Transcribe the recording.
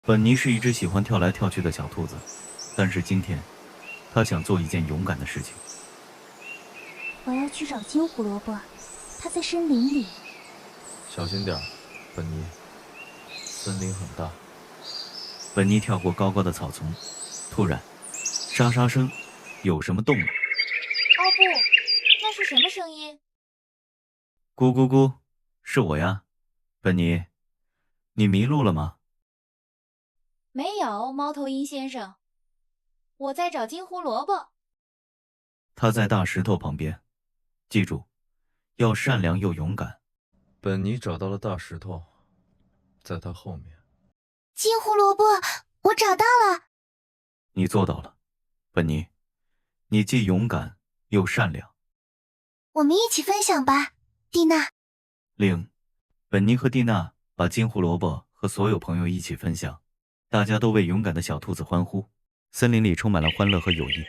本尼是一只喜欢跳来跳去的小兔子，但是今天，他想做一件勇敢的事情。我要去找金胡萝卜，它在森林里。小心点，本尼。森林很大。本尼跳过高高的草丛，突然，沙沙声，有什么动了？哦不，那是什么声音？咕咕咕，是我呀，本尼，你迷路了吗？没有，猫头鹰先生，我在找金胡萝卜。他在大石头旁边，记住，要善良又勇敢。本尼找到了大石头，在他后面。金胡萝卜，我找到了。你做到了，本尼，你既勇敢又善良。我们一起分享吧，蒂娜。令本尼和蒂娜把金胡萝卜和所有朋友一起分享，大家都为勇敢的小兔子欢呼，森林里充满了欢乐和友谊。